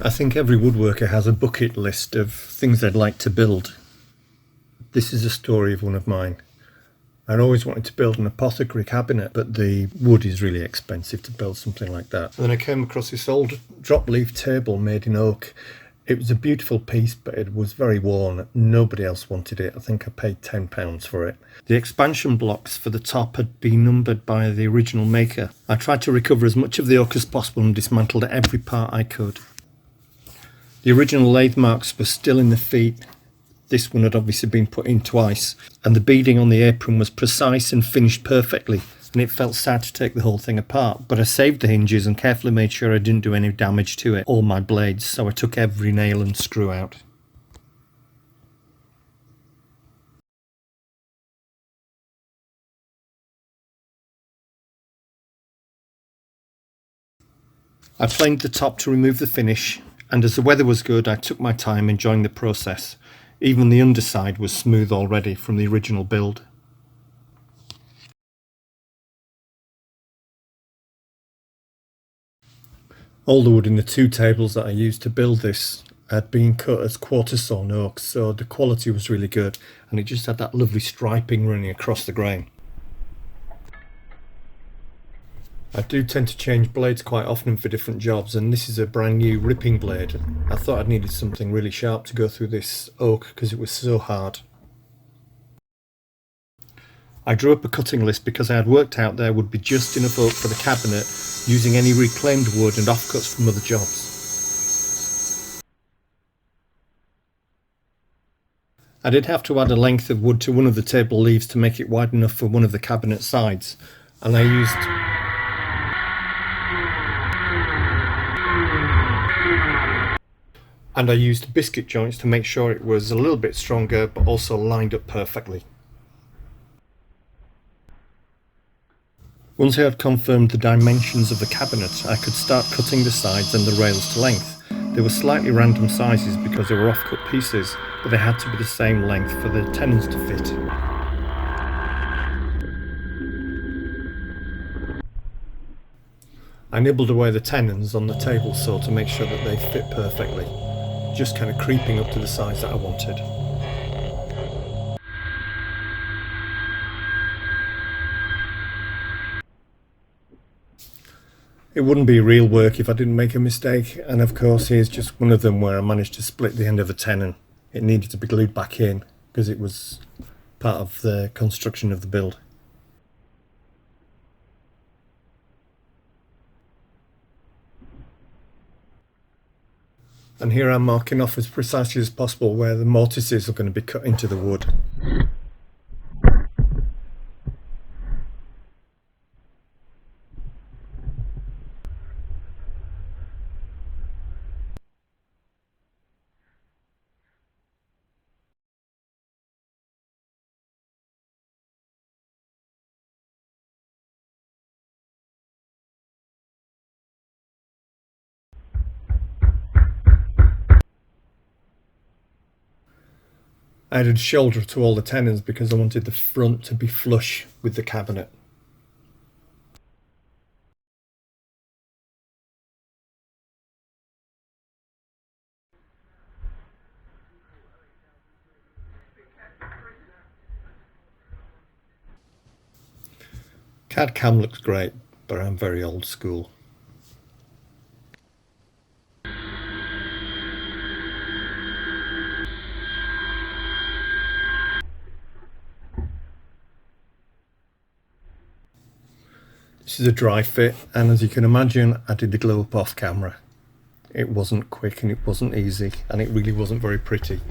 I think every woodworker has a bucket list of things they'd like to build. This is a story of one of mine. I'd always wanted to build an apothecary cabinet, but the wood is really expensive to build something like that. And then I came across this old drop leaf table made in oak. It was a beautiful piece, but it was very worn. Nobody else wanted it. I think I paid £10 for it. The expansion blocks for the top had been numbered by the original maker. I tried to recover as much of the oak as possible and dismantled every part I could. The original lathe marks were still in the feet. This one had obviously been put in twice, and the beading on the apron was precise and finished perfectly, and it felt sad to take the whole thing apart, but I saved the hinges and carefully made sure I didn't do any damage to it or my blades, so I took every nail and screw out. I planed the top to remove the finish, and as the weather was good I took my time enjoying the process. Even the underside was smooth already from the original build. All the wood in the two tables that I used to build this had been cut as quarter sawn oak, so the quality was really good, and it just had that lovely striping running across the grain. I do tend to change blades quite often for different jobs, and this is a brand new ripping blade. I thought I needed something really sharp to go through this oak because it was so hard. I drew up a cutting list because I had worked out there would be just enough oak for the cabinet, using any reclaimed wood and offcuts from other jobs. I did have to add a length of wood to one of the table leaves to make it wide enough for one of the cabinet sides, and I used biscuit joints to make sure it was a little bit stronger but also lined up perfectly. Once I had confirmed the dimensions of the cabinet, I could start cutting the sides and the rails to length. They were slightly random sizes because they were off-cut pieces, but they had to be the same length for the tenons to fit. I nibbled away the tenons on the table saw to make sure that they fit perfectly, just kind of creeping up to the size that I wanted. It wouldn't be real work if I didn't make a mistake, and of course here's just one of them where I managed to split the end of a tenon. It needed to be glued back in because it was part of the construction of the build. And here I'm marking off as precisely as possible where the mortises are going to be cut into the wood. I added shoulder to all the tenons because I wanted the front to be flush with the cabinet. CAD-CAM looks great, but I'm very old school. This is a dry fit, and as you can imagine, I did the glue up off camera. It wasn't quick and it wasn't easy, and it really wasn't very pretty.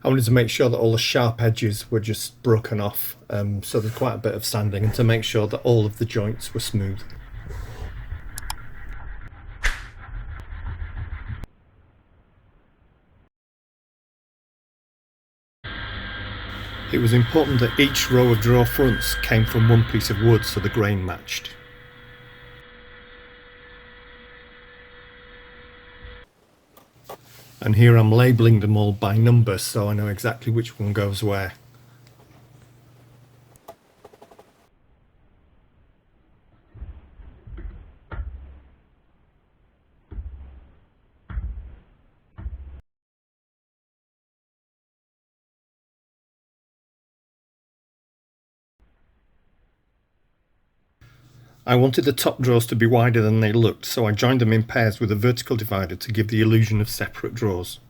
I wanted to make sure that all the sharp edges were just broken off, so there's quite a bit of sanding, and to make sure that all of the joints were smooth. It was important that each row of drawer fronts came from one piece of wood so the grain matched. And here I'm labelling them all by number so I know exactly which one goes where. I wanted the top drawers to be wider than they looked, so I joined them in pairs with a vertical divider to give the illusion of separate drawers.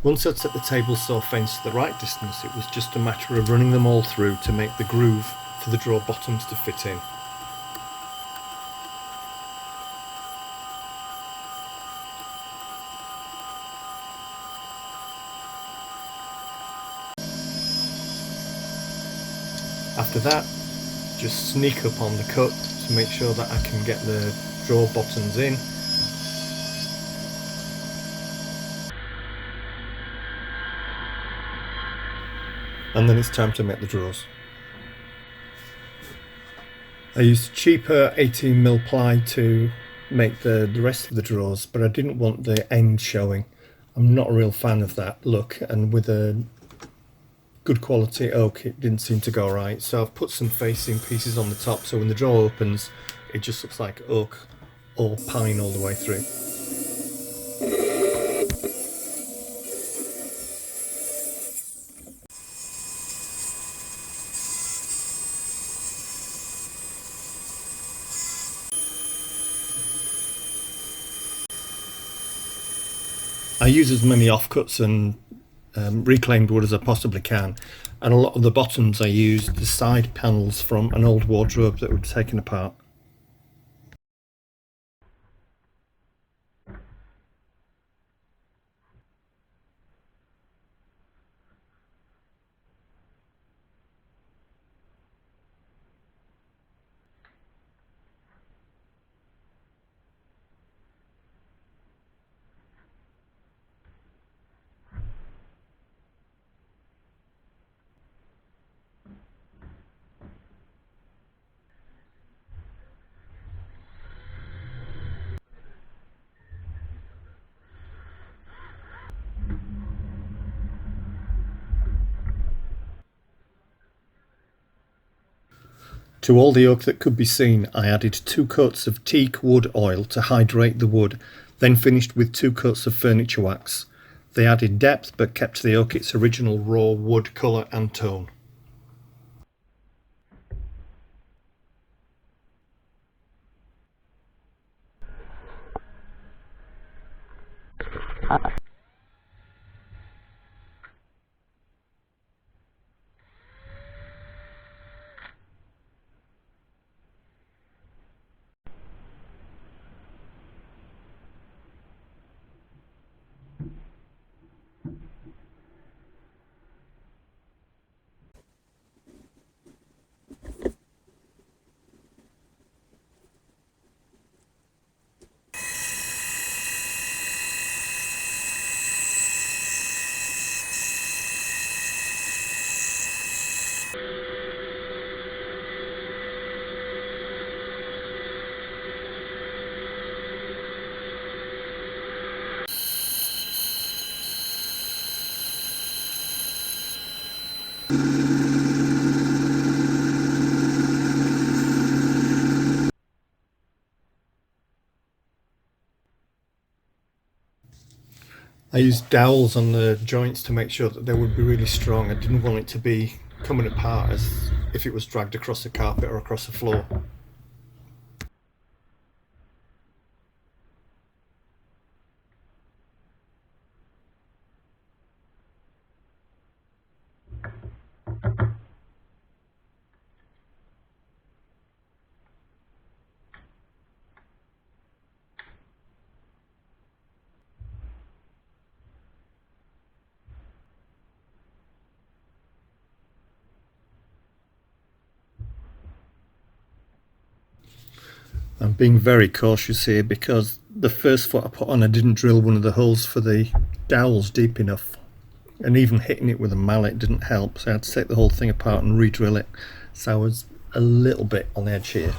Once I'd set the table saw fence to the right distance, it was just a matter of running them all through to make the groove for the drawer bottoms to fit in. After that, just sneak up on the cut to make sure that I can get the drawer bottoms in. And then it's time to make the drawers. I used cheaper 18mm ply to make the rest of the drawers, but I didn't want the end showing. I'm not a real fan of that look, and with a good quality oak it didn't seem to go right, so I've put some facing pieces on the top so when the drawer opens it just looks like oak or pine all the way through. I use as many offcuts and reclaimed wood as I possibly can, and a lot of the bottoms I used the side panels from an old wardrobe that was taken apart. To all the oak that could be seen, I added 2 coats of teak wood oil to hydrate the wood, then finished with 2 coats of furniture wax. They added depth but kept the oak its original raw wood colour and tone. I used dowels on the joints to make sure that they would be really strong. I didn't want it to be coming apart as if it was dragged across the carpet or across the floor. being very cautious here because the first foot I put on, I didn't drill one of the holes for the dowels deep enough, and even hitting it with a mallet didn't help, so I had to take the whole thing apart and re-drill it. So I was a little bit on edge here.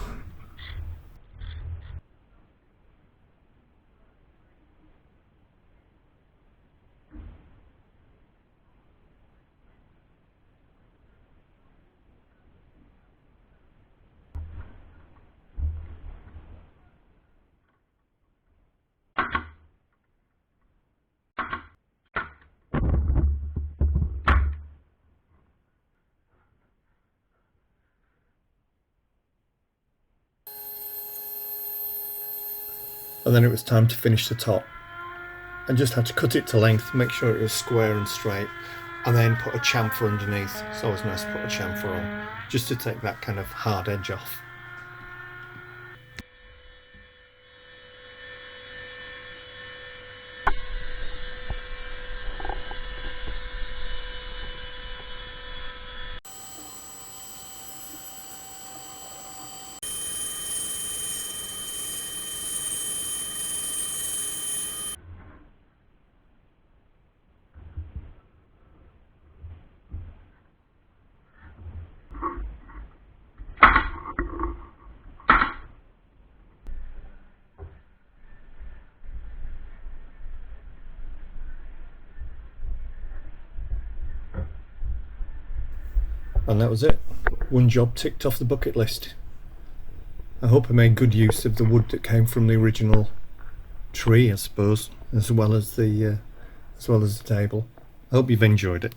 And then it was time to finish the top. And just had to cut it to length, make sure it was square and straight, and then put a chamfer underneath. It's always nice to put a chamfer on, just to take that kind of hard edge off. And that was it. One job ticked off the bucket list. I hope I made good use of the wood that came from the original tree, I suppose, as well as the table. I hope you've enjoyed it.